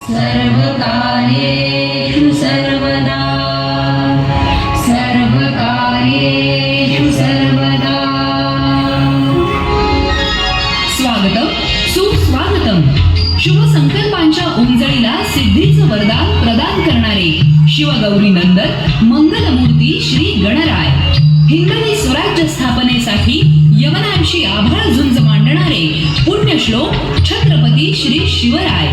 सर्वकार्येषु सर्वदा सर्वकार्येषु सर्वदा। स्वागतम सुस्वागतम। शुभ संकल्पांच्या उंजळीला सिद्धीचं वरदान प्रदान करणारे शिवगौरी नंदन मंगलमूर्ती श्री गणराय, हिंदवी स्वराज्य स्थापनेसाठी यवनांशी आभाळ झुंज मांडणारे पुण्यश्लोक छत्रपती श्री शिवराय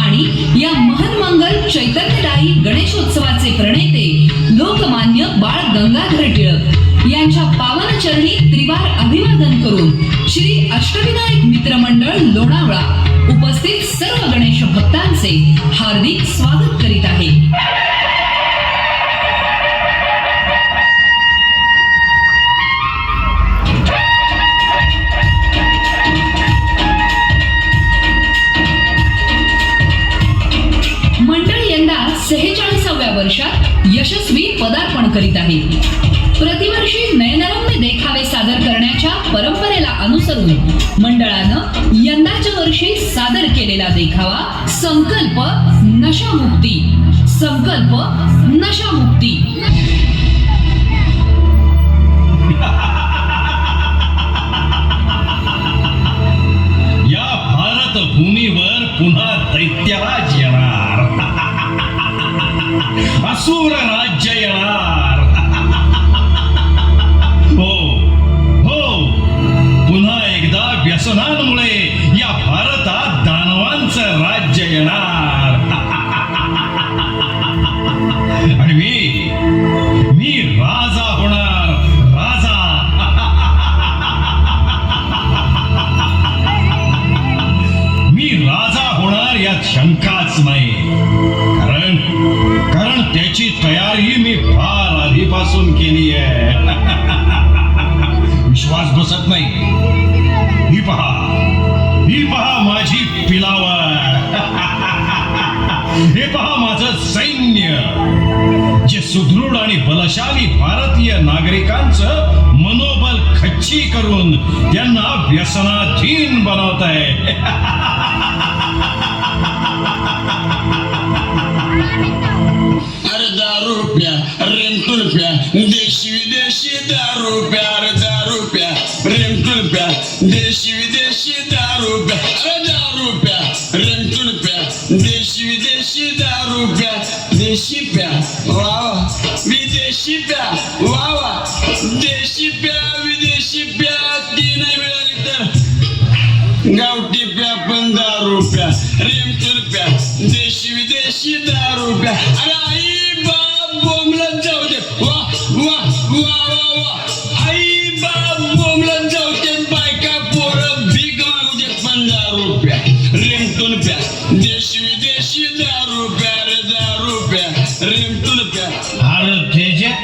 आणि या महन्मंगल चैतन्यदायी गणेशोत्सवाचे प्रणेते लोकमान्य बाळ गंगाधर टिळक यांच्या पावन चरणी त्रिवार अभिवादन करून श्री अष्टविनायक मित्रमंडळ लोणावळा उपस्थित सर्व गणेश भक्तांचे हार्दिक स्वागत करीत आहे। मंडळ यंदा 46व्या वर्षात यशस्वी पदार्पण करीत आहे। प्रतिवर्षी नयनरम्य देखावे सादर करण्याच्या परंपरेला अनुसरून मंडळानं यंदाच्या वर्षी सादर केलेला देखावा संकल्प नशामुक्ती, संकल्प नशामुक्ती। या भारत भूमीवर पुन्हा दैत्यराज येणार, असुर राज्य येणार। हो हो, पुन्हा एकदा व्यसनांमुळे या भारतात दानवांचं राज्य येणार। आणि मी राजा होणार, राजा। मी राजा होणार यात शंकाच नाही, कारण त्याची तयारी मी फार आधीपासून केली आहे। विश्वास बसत नाही? ही पहा माझी पिलावळ, हे पहा माझं सैन्य, जे सुदृढ आणि बलशाली भारतीय नागरिकांचं मनोबल खच्ची करून त्यांना व्यसनाधीन बनवत आहे। अरे दारू प्या, रेमटून प्या, देशी विदेशी दारू प्या, अरे दारू प्या, रेमटून प्या, देशी विदेशी दारू प्या, अरे दारू प्या, रेमटून प्या, देशी विदेशी दारू प्या, देशी प्या वा विदेशी प्या वा देशी प्या विदेशी प्या, ती नाही मिळाली तर गावठी प्या, पण दारू प्या, रेमटून प्या, देशी विदेशी दारू प्या, अरे आई बाप बोंबलत जाऊ दे, वा वा वा वा वा, आई बाप बोंबलत जाऊ दे, बायका पोरं भीक मागू दे, पण दारू प्या, रेमटून प्या, देशी विदेशी दारू प्या, रे दारू प्या, रेमटून प्या। अरे त्याच्यात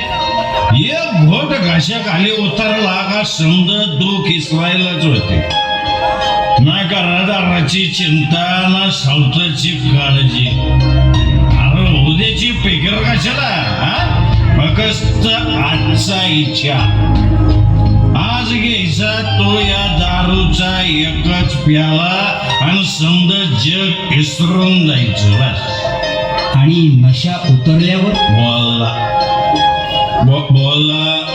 एक भोट घाशा खाली उतरला का समजा दुःख इसरायलाच होते, ना घरादाराची चिंता ना सावताची काळजी। अरे उद्याची पेकर कशाला, फक्त आजचा इच्छा। आज घ्यायचा तो या दारूचा एकच प्याला आणि समजा जग विसरून जायचं बस। आणि नशा उतरल्यावर बोलला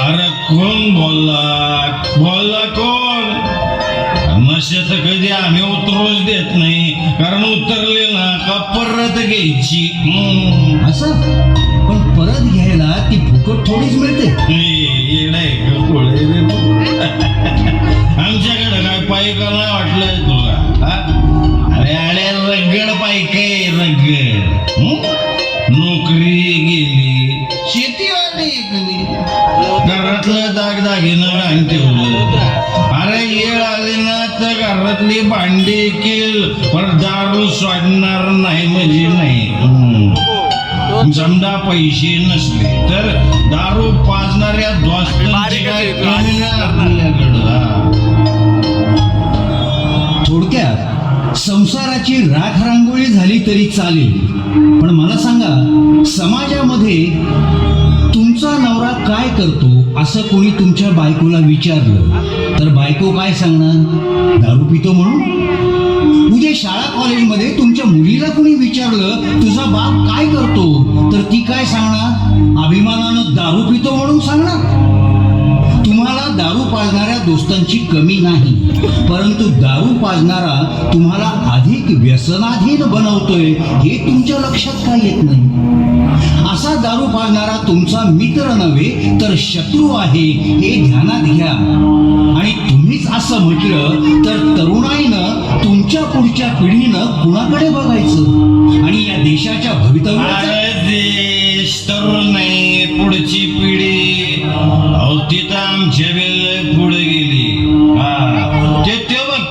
अरे कोण बोलला कोण? नशा तर कधी आम्ही उतरूच देत नाही, कारण उतरले ना का परत घ्यायची। असं पण परत घ्यायला ती फुकट थोडीच मिळते। आमच्याकडे काय पायका नाही वाटलंय तुला? अरे रगड पायके रगड। नोकरी गेली, शेती गेली, घरातलं दागदागिनं घाण ठेवलं। अरे येळ आली ना तर घरातली भांडी केल, पण दारू सोडणार नाही म्हणजे नाही। समजा पैसे नसले तर दारू पाजणाऱ्या दोस्तांची काय कमी नाही आपल्याकडं। थोडक्यात संसाराची राख रांगोळी झाली तरी चालेल, पण मला सांगा, समाजामध्ये तुमचा नवरा काय करतो असं कोणी तुमच्या बायकोला विचारलं तर बायको काय सांगणार? दारू पितो म्हणून? उद्या शाळा कॉलेजमध्ये तुमच्या मुलीला कुणी विचारलं तुझा बाप काय करतो तर ती काय सांगणार? अभिमानानं दारू पितो म्हणून सांगणार. तुम्हाला दारू पाजणाऱ्या दोस्तांची कमी नाही, परंतु दारू पाजणारा तुम्हाला अधिक व्यसनाधीन बनवतोय हे तुमच्या लक्षात का येत नाही? असा दारू पाजणारा तुमचा मित्र नव्हे तर शत्रू आहे हे ध्यानात घ्या. आणि तुम्हीच असं म्हटलं तर तरुणाईनं तुमच्या पुढच्या पिढीनं कुणाकडे बघायचं आणि या देशाच्या भवितव्याचं? अरे देश तरुण नाही, पुढची पिढी. अहो तिथं आमच्या वेळेला पुढे गेली. हा ते बघ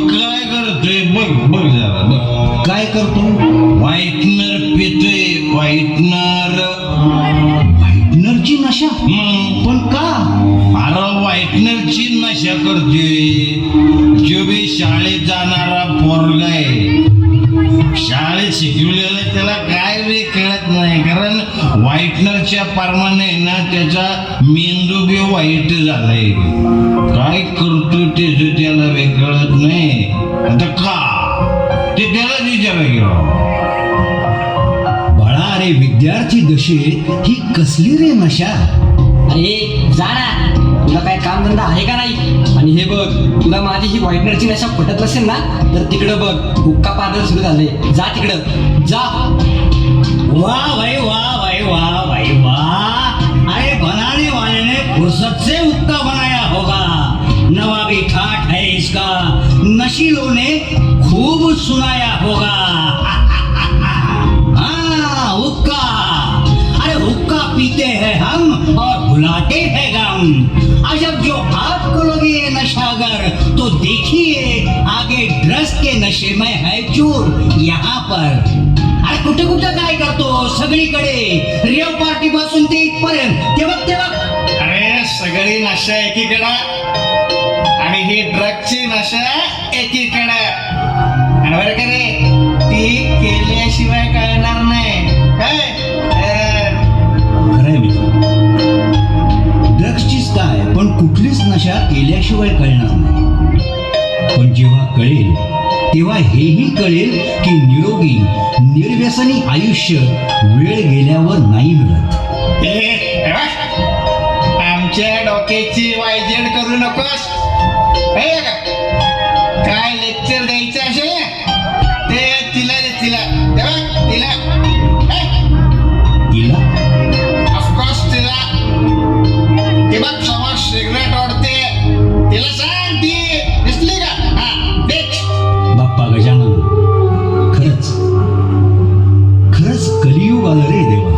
काय करतोय बघ जरा बघ. काय करतो? व्हाईटनर पितोय. व्हाईटनरची नशा? पण का? अरे व्हाईटनरची नशा करतोय. जो बी शाळेत जाणारा पोरगा आहे, शाळेत शिकवलेलं त्याला काय बी कळत नाही, कारण व्हाईटनरच्या परमाने ना त्याचा मेंदू बी वाईट झालाय. काय करतो त्याच त्याला बी कळत नाही. आता का ते त्याला विचारा गेलो. बाळा, अरे विद्यार्थी दशेत ही कसली रे नशा? अरे जा ना, तुला काय काम धंदा आहे का नाही? आणि हे बघ, तुला माझी ही व्हाईटनरची नशा पटत नसेल ना तर तिकडं बघ, हुक्का पार्लर सुरू झाले. जा तिकडं जा. वाह भाई वाह भाई वाह भाई वाह. अरे बनाने वाले ने फुर्सत से हुक्का बनाया होगा. नवाबी ठाठ है इसका, नशीलों ने खूब सुनाया होगा. हाँ हुक्का. अरे हुक्का पीते हैं हम और भुलाते हैं गम. अजब जो आपको लगे ये नशागर तो देखिए आगे ड्रग्स के नशे में है चूर यहाँ पर. अरे कुठे कुठं काय करतो? सगळीकडे रेव पार्टी पासून ते इथपर्यंत. ते बघ. अरे सगळी नशा एकीकडं आणि ही ड्रगची नशा एकीकडं. आणि बरं का रे, ती केल्याशिवाय कळणार नाही काय? खरंय मित्र, ड्रग्सचीच काय पण कुठलीच नशा केल्याशिवाय कळणार नाही. पण जेव्हा कळेल तेव्हा हेही कळेल की निरोगी निर्व्यसनी आयुष्य वेळ गेल्यावर नाही मिळत. हे बघ, आमच्या डोक्याची वायजेड करू नकोस. हे का काय लेक्चर द्यायचं असेल ते तिला तिला तिला ऑफकोर्स तिला. ते बघ समोर सिगरेट ओढते, तिला सांग. ती दिसली का? हा देख. बाप्पा गजानन, खरंच कलियुग आलं रे देवा.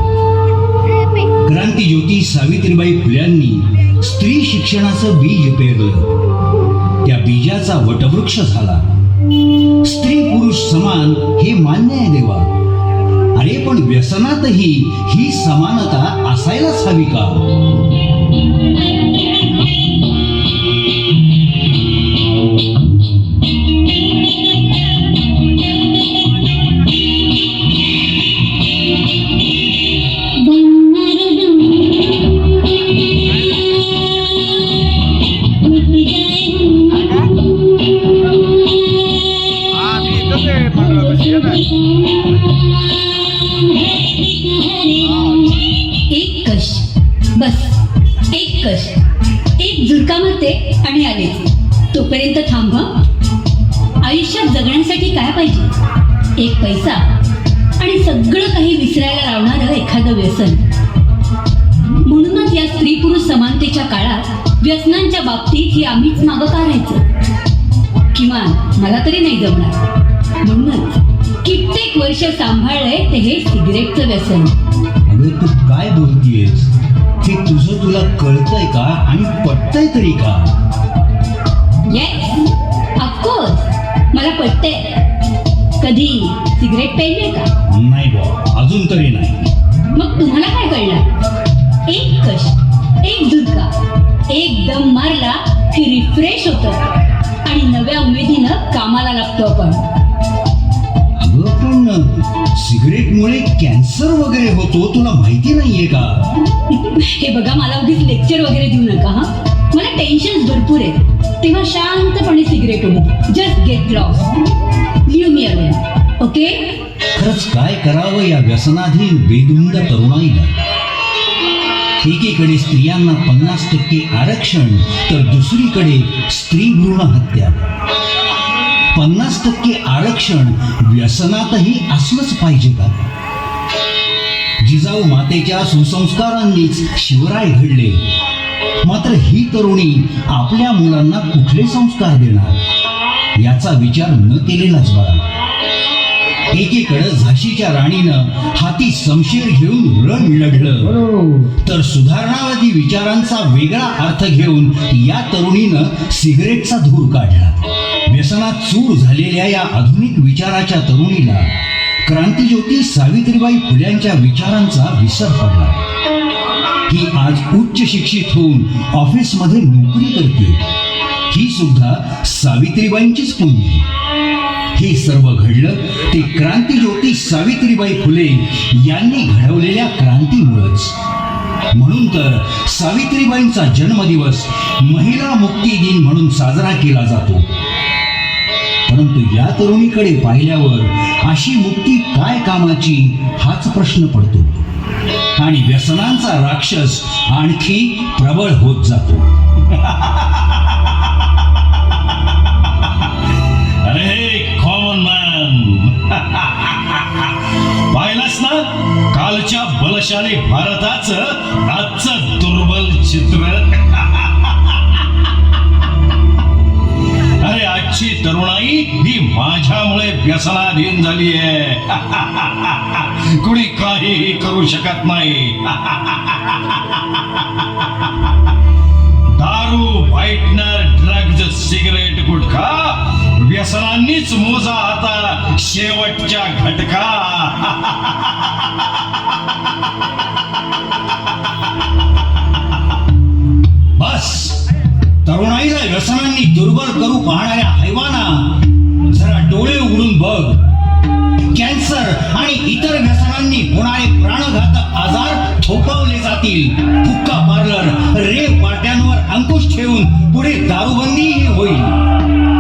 क्रांतीज्योती सावित्रीबाई फुल्यांनी स्त्री शिक्षणाचं बीज पेरलं. त्या बीजाचा वटवृक्ष झाला. स्त्री पुरुष समान हे मान्य आहे देवा. अरे पण व्यसनातही ही समानता असायलाच हवी का? एक कश, बस एक कश, एक झुरका मारते आणि आले. तोपर्यंत थांब हं. आयुष्यात जगण्यासाठी काय पाहिजे? एक पैसा आणि सगळं काही विसरायला लावणारं एखादं व्यसन. म्हणूनच या स्त्री पुरुष समानतेच्या काळात व्यसनांच्या बाबतीत ही आम्हीच मागं का राहायचं? किमान मला तरी नाही जमणार. म्हणूनच कित्येक वर्ष सांभाळलंय ते हे सिगरेटचं व्यसन. अगं तू काय बोलतीयस? हे तुझं तुला कळतंय का आणि पटतंय तरी का? येस, ऑफकोर्स मला पटतंय. कधी सिगरेट प्यायले का? नाही बा, अजून तरी नाही. मग तुम्हाला काय कळलं? एक कश, एक झुरका, एक दम मारला की रिफ्रेश होतं आणि नव्या उमेदीनं कामाला लागतो आपण. अगं पण सिगरेटमुळे कॅन्सर वगैरे होतो, तुला माहिती नाहीये का? हे बघा, मला उगीच लेक्चर वगैरे देऊ नका हा. मला टेन्शन भरपूर आहे. तेव्हा शांतपणे सिगरेट ओढू. Just get lost. Leave me alone. Okay? खरंच काय करावं या व्यसनाधीन बेधुंद तरुणाईला. एकीकडे स्त्रियांना 50% आरक्षण तर दुसरीकडे स्त्री भ्रूण हत्या. 50% आरक्षण व्यसनातही असलंच पाहिजे का? जिजाऊ मातेच्या सुसंस्कारांनीच शिवराय घडले, मात्र ही तरुणी आपल्या मुलांना कुठले संस्कार देणार याचा विचार न केलेलाच बरा. एकीकडे झाशीच्या राणीनं हाती शमशीर घेऊन रण लढलं, तर सुधारणावादी विचारांचा वेगळा अर्थ घेऊन या तरुणीनं सिगरेटचा धूर काढला. व्यसनात चूर झालेल्या या आधुनिक विचाराच्या तरुणीला क्रांतिज्योती सावित्रीबाई फुल्यांच्या विचारांचा विसर पडला. ही आज उच्च शिक्षित होऊन ऑफिसमध्ये नोकरी करते. ही सुद्धा सावित्रीबाईंचीच पुण्य. हे सर्व घडलं ते क्रांतिज्योती सावित्रीबाई फुले यांनी घडवलेल्या क्रांतीमुळेच. म्हणून तर सावित्रीबाईंचा जन्मदिवस महिला मुक्ती दिन म्हणून साजरा केला जातो. परंतु या तरुणीकडे पाहिल्यावर अशी मुक्ती काय कामाची हाच प्रश्न पडतो आणि व्यसनांचा राक्षस आणखी प्रबळ होत जातो. अरे कॉमन मॅन, पाहिलंस ना कालच्या बलशाली भारताचं आजचं दुर्बल चित्र. अरे आजची तरुणाई ही माझ्यामुळे व्यसनाधीन झाली आहे. कुणी काहीही करू शकत नाही. दारू, व्हाईटनर, ड्रग्ज, सिगरेट, गुटखा व्यसनांनीच मोजा आता शेवटच्या घटका. बस, तरुणाईला व्यसनांनी दुर्बल करू पाहणाऱ्या हैवाना जरा डोळे उघडून बघ. कॅन्सर आणि इतर व्यसनांनी होणारे प्राणघातक आजार थोपवले जातील. हुक्का पार्लर, रेव पार्ट्यांवर अंकुश ठेवून पुढे दारूबंदीही होईल.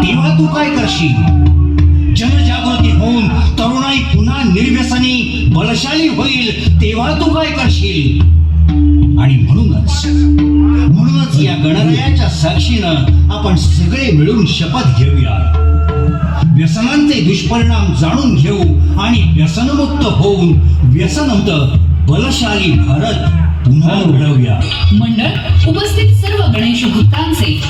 तेव्हा तू काय करशील? जनजागृती होऊन तरुणाई पुन्हा निर्व्यसनी बलशाली होईल. तेव्हा तू काय करशील? आणि म्हणूनच या गणरायाच्या साक्षीनं आपण सगळे मिळून शपथ घेऊया. व्यसनांचे दुष्परिणाम जाणून घेऊ आणि व्यसनमुक्त होऊन व्यसनमुक्त बलशाली भारत पुन्हा घडवूया. मंडळ उपस्थित सर्व गणेश भक्तांचे